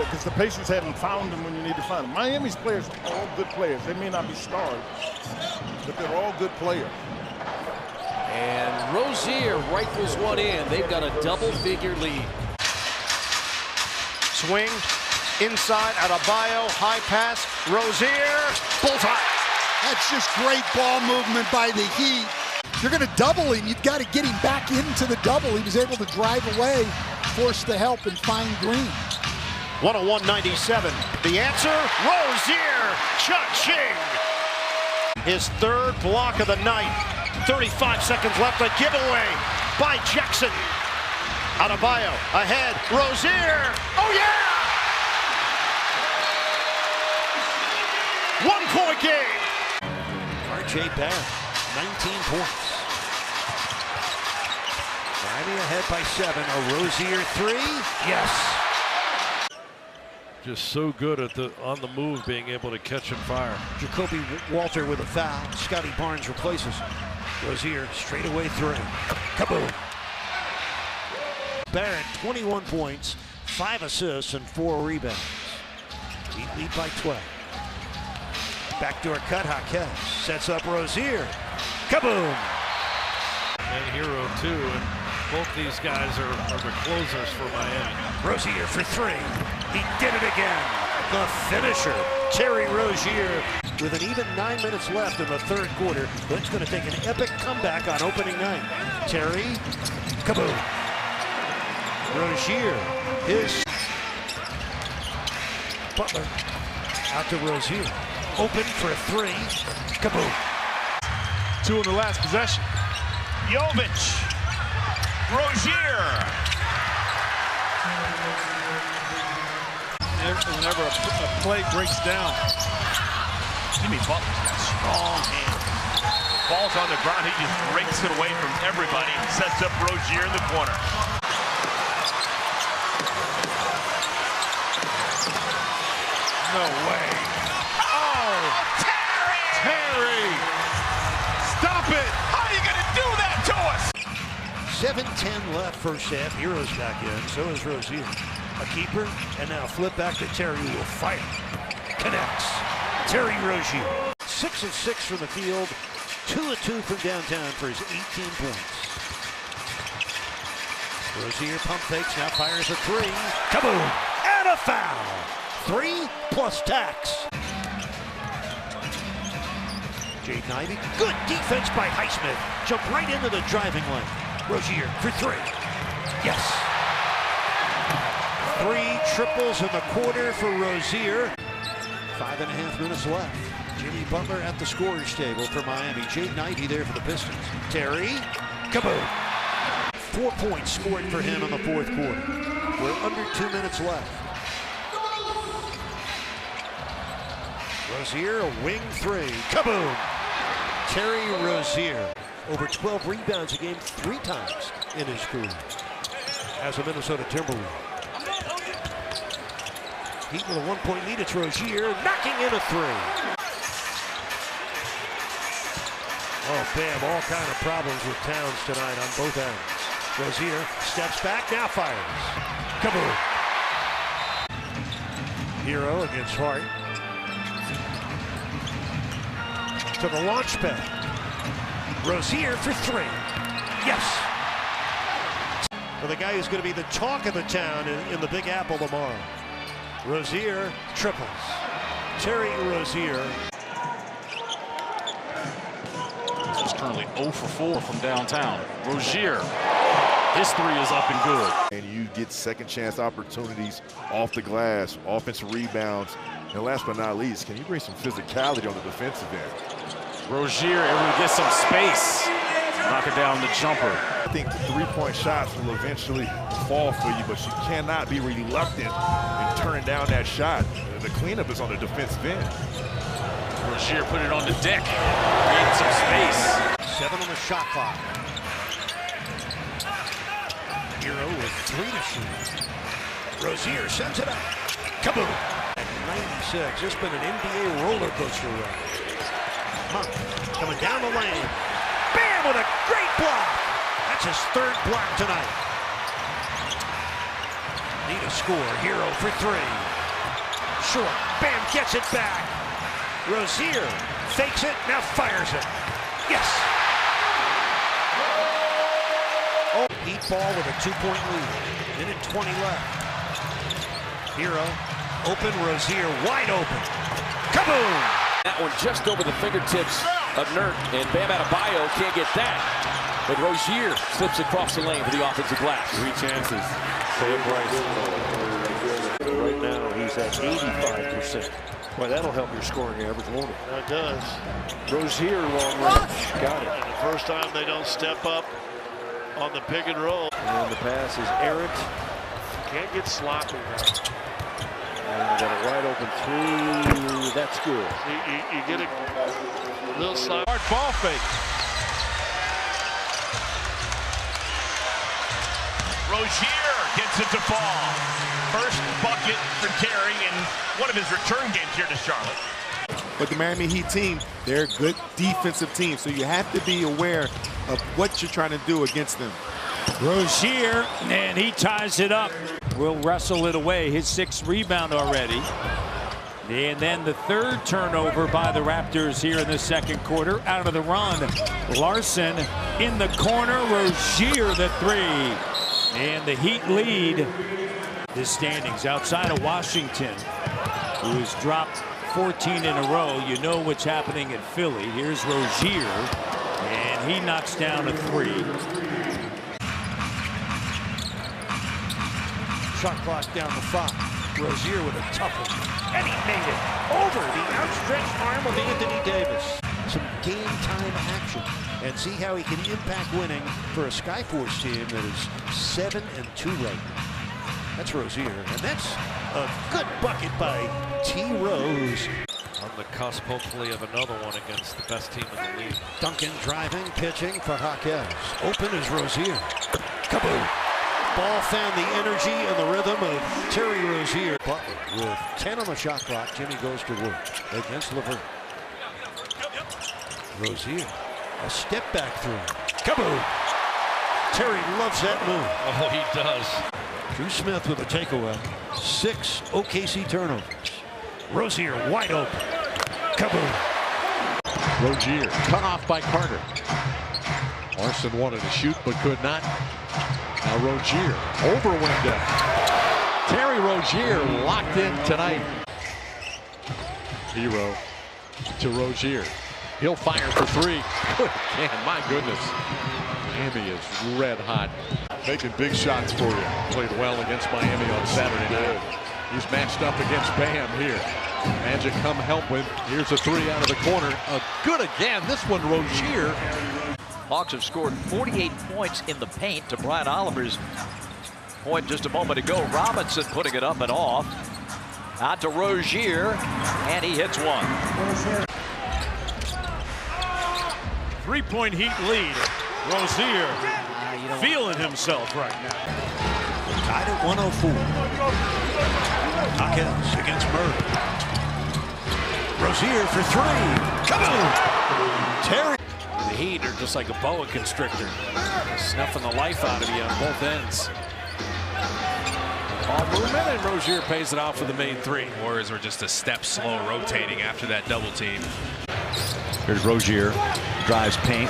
because the Pacers hadn't found them when you need to find them. Miami's players are all good players. They may not be stars, but they're all good players. And Rozier rifles one in. They've got a double-figure lead. Swing, inside, Adebayo, high pass, Rozier, bullseye. That's just great ball movement by the Heat. If you're going to double him, you've got to get him back into the double. He was able to drive away, force the help, and find Green. 101-97. The answer, Rozier, cha-ching. His third block of the night. 35 seconds left, a giveaway by Jackson. Adebayo ahead, Rozier, oh yeah! 1-point game. R.J. Barrett, 19 points. Miami ahead by 7, a Rozier 3, yes. Just so good at on the move, being able to catch and fire. Jacoby Walter with a foul. Scotty Barnes replaces. Rozier straight away 3. Kaboom. Barrett, 21 points, 5 assists, and 4 rebounds. Heat lead by 12. Backdoor cut, Jaquez sets up Rozier. Kaboom! And Hero too, and both these guys are the closers for Miami. Rozier for 3. He did it again. The finisher, Terry Rozier. With an even 9 minutes left in the third quarter, Lynn's going to take an epic comeback on opening night. Terry, kaboom. Rozier, his Butler out to Rozier. Open for a 3, kaboom. 2 in the last possession. Jovic, Rozier. Whenever a play breaks down, Jimmy Butler's got strong hands. Ball's on the ground, he just rakes it away from everybody. Sets up Rozier in the corner. no way. Oh, Terry! Stop it! How are you going to do that to us? 7:10 left first half. Heroes back in, so is Rozier. A keeper, and now flip back to Terry, who will fire. Connects. Terry Rozier. 6 of 6 from the field. 2 of 2 from downtown for his 18 points. Rozier pump fakes, now fires a 3. Kaboom! And a foul! 3 plus tax. Jaden Ivey, good defense by Highsmith. Jump right into the driving lane. Rozier for 3. Yes. 3 triples in the quarter for Rozier. 5.5 minutes left. Jimmy Butler at the scorer's table for Miami. Jaden Ivey there for the Pistons. Terry, kaboom. 4 points scored for him in the fourth quarter. We're under 2 minutes left. Rozier, a wing 3, kaboom. Terry Rozier, over 12 rebounds a game 3 times in his career as a Minnesota Timberwolves. Heat with a 1-point lead. It's Rozier knocking in a 3. Oh, bam, all kind of problems with Towns tonight on both ends. Rozier steps back, now fires. Kaboom. Hero against Hart. To the launch pad. Rozier for 3. Yes. For the guy who's going to be the talk of the town in the Big Apple tomorrow. Rozier triples. Terry Rozier. He's currently 0 for 4 from downtown. Rozier, his 3 is up and good. And you get second chance opportunities off the glass, offensive rebounds. And last but not least, can you bring some physicality on the defensive end? Rozier able to get some space. Knocking down the jumper. I think the three-point shots will eventually fall for you, but you cannot be reluctant in turning down that shot. The cleanup is on the defensive end. Rozier put it on the deck, creating some space. 7 on the shot clock. Hero with 3 to shoot. Rozier sends it up. Kaboom! At 96, it's been an NBA roller coaster ride. Monk coming down the lane. Bam! With a great block. That's his 3rd block tonight. Need a score. Hero for three. Short. Bam, gets it back. Rozier fakes it, now fires it. Yes! Oh, Heat ball with a 2-point lead. Minute 20 left. Hero, open, Rozier wide open. Kaboom! That one just over the fingertips of Nurt, and Bam Adebayo can't get that. But Rozier slips across the lane for the offensive glass. 3 chances. Say it right. Right now, he's at 85%. Boy, that'll help your scoring average, won't it? That does. Rozier, long range. Got it. And the first time they don't step up on the pick and roll. And the pass is errant. Can't get sloppy now. And we got a wide open three. That's good. You get a little sloppy. Hard ball fake. Rozier gets it to fall. First bucket for Terry in one of his return games here to Charlotte. But the Miami Heat team, they're a good defensive team, so you have to be aware of what you're trying to do against them. Rozier, and he ties it up. Will wrestle it away. His 6th rebound already. And then the 3rd turnover by the Raptors here in the 2nd quarter. Out of the run, Larson in the corner. Rozier the 3. And the Heat lead the standings outside of Washington, who has dropped 14 in a row. You know what's happening in Philly. Here's Rozier, and he knocks down a 3. Shot clock down to 5. Rozier with a tough one. And he made it over the outstretched arm of Anthony Davis. Some game time action. And see how he can impact winning for a Skyforce team that is 7-2 right now. That's Rozier, and that's a good bucket by T. Rose. On the cusp, hopefully, of another one against the best team in the league. Duncan driving, pitching for Jaquez. Open is Rozier. Kaboom! Ball found the energy and the rhythm of Terry Rozier. Butler with 10 on the shot clock. Jimmy goes to work against LeVert. Rozier, a step back through. Kaboom! Terry loves that move. Oh, he does. Drew Smith with a takeaway. 6 OKC turnovers. Rozier wide open. Kaboom! Rozier cut off by Carter. Larson wanted to shoot but could not. Now Rozier over Wendell. Terry Rozier locked in tonight. Hero to Rozier. He'll fire for 3. Good man, my goodness. Miami is red hot. Making big shots for you. Played well against Miami on Saturday night. He's matched up against Bam here. Magic come help with. Here's a 3 out of the corner. Good again. This one, Rozier. Hawks have scored 48 points in the paint to Brian Oliver's point just a moment ago. Robinson putting it up and off. Out to Rozier, and he hits one. 3-point Heat lead. Rozier feeling himself right now. Tied at 104. Jaquez against Murray. Rozier for 3. Come on! Terry. The Heat are just like a boa constrictor, snuffing the life out of you on both ends. Ball movement, and Rozier pays it off for the main 3. Warriors were just a step slow rotating after that double team. Here's Rozier, drives paint,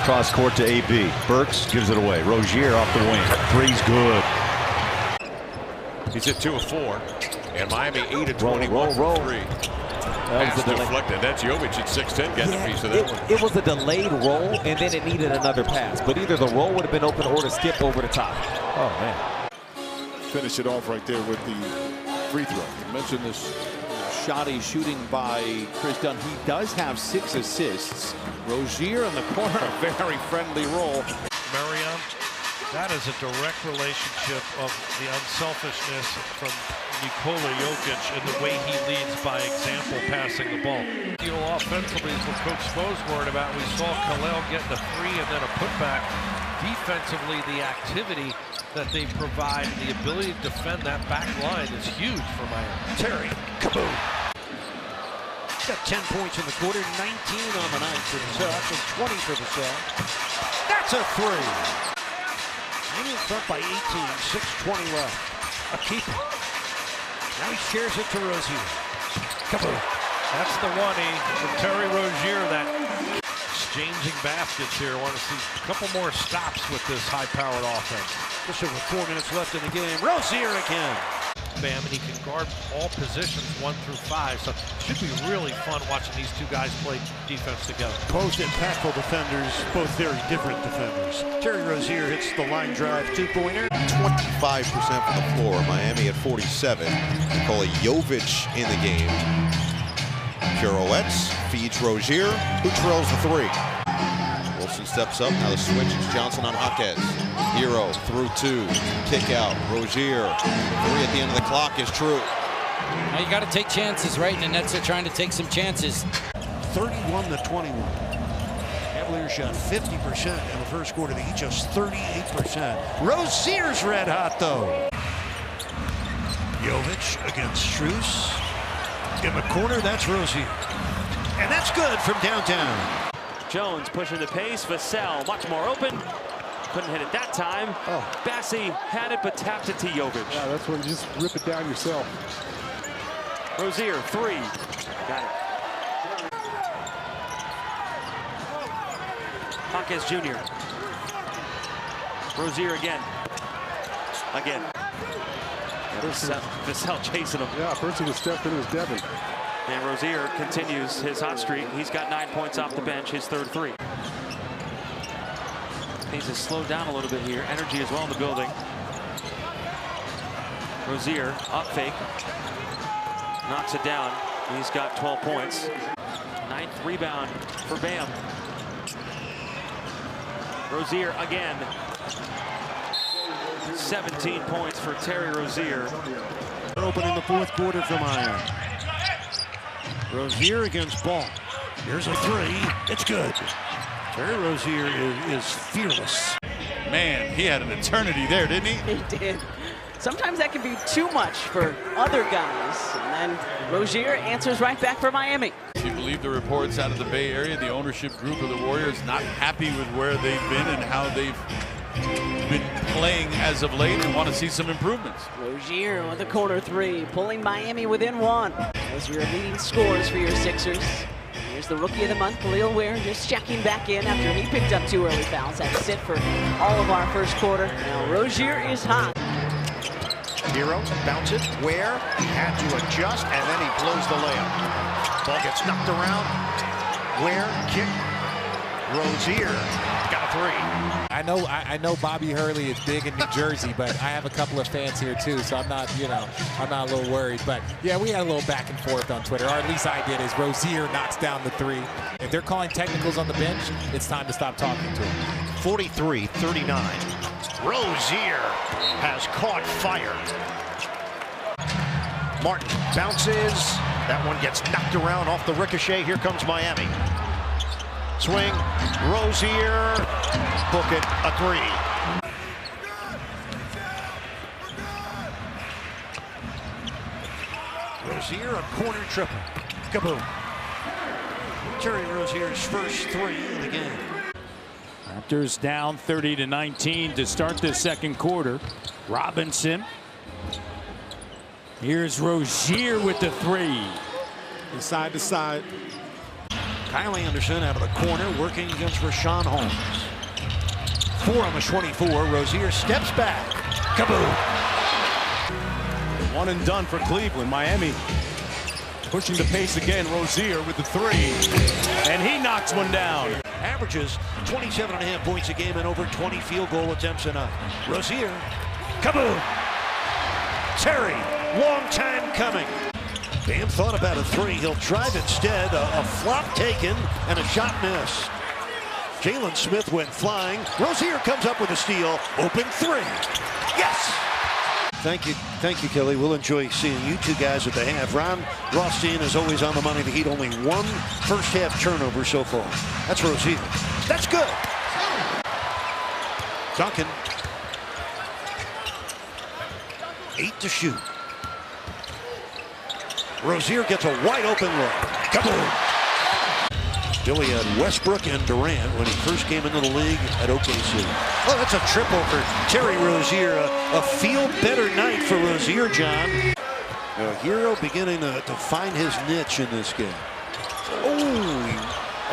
cross court to AB. Burks gives it away. Rozier off the wing. 3's good. He's at 2 of 4, and Miami 8 of 21 roll. from 3. Pass deflected. That's Jovic at 6'10" getting a piece of that one. It was a delayed roll, and then it needed another pass. But either the roll would have been open or the skip over the top. Oh, man. Finish it off right there with the free throw. You mentioned this shoddy shooting by Chris Dunn. He does have 6 assists. Rozier in the corner, a very friendly roll. Marion, that is a direct relationship of the unselfishness from Nikola Jokic and the way he leads by example passing the ball. You know, offensively is what Coach Spo's worried about. We saw Khalil getting a 3 and then a putback. Defensively, the activity that they provide and the ability to defend that back line is huge for Miami. Terry, kaboom! Got 10 points in the quarter, 19 on the night for the Celtics, and 20 for the Celtics. That's a 3! Miami in front by 18, 6:20 left. A keeper. Now he shares it to Rozier. Kaboom. That's the 1 from Terry Rozier, that exchanging baskets here. I want to see a couple more stops with this high-powered offense. Just over 4 minutes left in the game. Rozier again. Bam, and he can guard all positions 1 through 5. So it should be really fun watching these two guys play defense together. Both impactful defenders, both very different defenders. Terry Rozier hits the line drive 2-pointer. 25% from the floor. Miami at 47. Nikola Jovic in the game. Pirouettes, feeds Rozier, who drills the 3. Wilson steps up. Now the switch is Johnson on Jaquez. Hero through 2. Kick out. Rozier. 3 at the end of the clock is true. Now you got to take chances, right? And the Nets are trying to take some chances. 31-21. Cavaliers shot 50% in the first quarter. They each just 38%. Rozier's red hot, though. Jovic against Strus. In the corner, that's Rozier. And that's good from downtown. Jones pushing the pace. Vassell much more open. Couldn't hit it that time. Bassi had it, but tapped it to Jovic. Yeah, that's when you just rip it down yourself. Rozier, 3. Got it. Jaquez Jr. Rozier again. Vassell chasing him. Yeah, person who stepped in was Devin. And Rozier continues his hot streak. He's got 9 points off the bench, his third 3. Needs to slow down a little bit here. Energy as well in the building. Rozier, up fake. Knocks it down. He's got 12 points. 9th rebound for Bam. Rozier again. 17 points for Terry Rozier. Open in the fourth quarter for Miami. Rozier against Ball. Here's a 3. It's good. Terry Rozier is fearless. Man, he had an eternity there, didn't he? He did. Sometimes that can be too much for other guys. And then Rozier answers right back for Miami. If you believe the reports out of the Bay Area, the ownership group of the Warriors not happy with where they've been and how they've been playing as of late and want to see some improvements. Rozier with a corner 3, pulling Miami within 1. Those are your leading scores for your Sixers. Here's the Rookie of the Month, Khalil Ware, just checking back in after he picked up 2 early fouls. Had to sit for all of our first quarter. Now Rozier is hot. Hero bounces. Ware had to adjust, and then he blows the layup. Ball gets knocked around. Ware kick. Rozier got a 3. I know Bobby Hurley is big in New Jersey, but I have a couple of fans here too, so I'm not a little worried. But yeah, we had a little back and forth on Twitter, or at least I did, as Rozier knocks down the 3. If they're calling technicals on the bench, it's time to stop talking to him. 43-39. Rozier has caught fire. Martin bounces. That one gets knocked around off the ricochet. Here comes Miami. Swing. Rozier. Book it. A 3. Rozier, a corner triple. Kaboom. Terry Rozier's first 3 of the game. Raptors down 30-19 to start the second quarter. Robinson. Here's Rozier with the 3. Side to side. Kyle Anderson out of the corner working against Rashawn Holmes. 4 on the 24. Rozier steps back. Kaboom. 1 and done for Cleveland. Miami pushing the pace again. Rozier with the 3. And he knocks one down. Averages 27.5 points a game and over 20 field goal attempts a night. Rozier. Kaboom. Terry. Long time coming. Bam thought about a 3. He'll drive instead. A flop taken and a shot missed. Jalen Smith went flying. Rozier comes up with a steal. Open 3. Yes! Thank you, Kelly. We'll enjoy seeing you two guys at the half. Ron Rothstein is always on the money. The Heat only 1 first half turnover so far. That's Rozier. That's good. Duncan. 8 to shoot. Rozier gets a wide open look. Kaboom! Billy had Westbrook and Durant when he first came into the league at OKC. Oh, that's a triple for Terry Rozier. A feel-better night for Rozier, John. A hero beginning to find his niche in this game. Oh,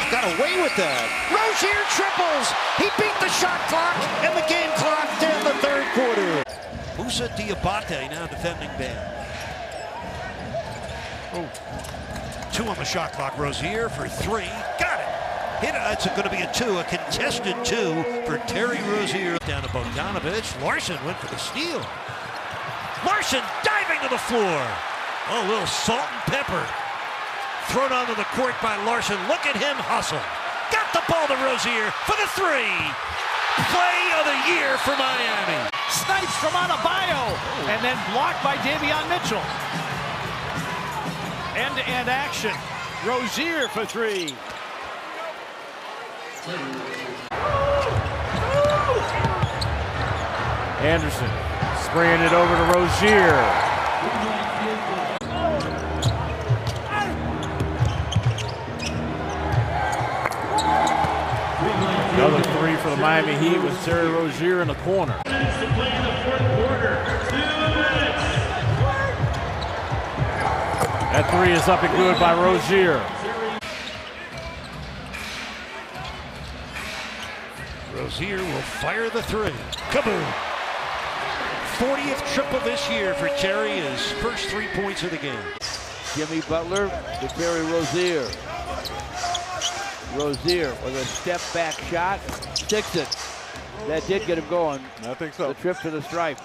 he got away with that. Rozier triples. He beat the shot clock and the game clock down the third quarter. Musa Diabate now defending Bam. Oh. 2 on the shot clock. Rozier for 3. Got it. Hit it. It's going to be a 2, a contested 2 for Terry Rozier. Down to Bogdanovich. Larson went for the steal. Larson diving to the floor. Oh, a little salt and pepper. Thrown onto the court by Larson. Look at him hustle. Got the ball to Rozier for the 3. Play of the year for Miami. Snipes from Adebayo. And then blocked by Davion Mitchell. End-to-end action. Rozier for 3. Anderson spraying it over to Rozier. Another 3 for the Miami Heat with Terry Rozier in the corner. That 3 is up and good by Rozier. Rozier will fire the 3. Kaboom! 40th triple this year for Terry, his first 3 points of the game. Jimmy Butler to Terry Rozier. Rozier with a step back shot, sticks it. That did get him going. I think so. The trip to the stripe.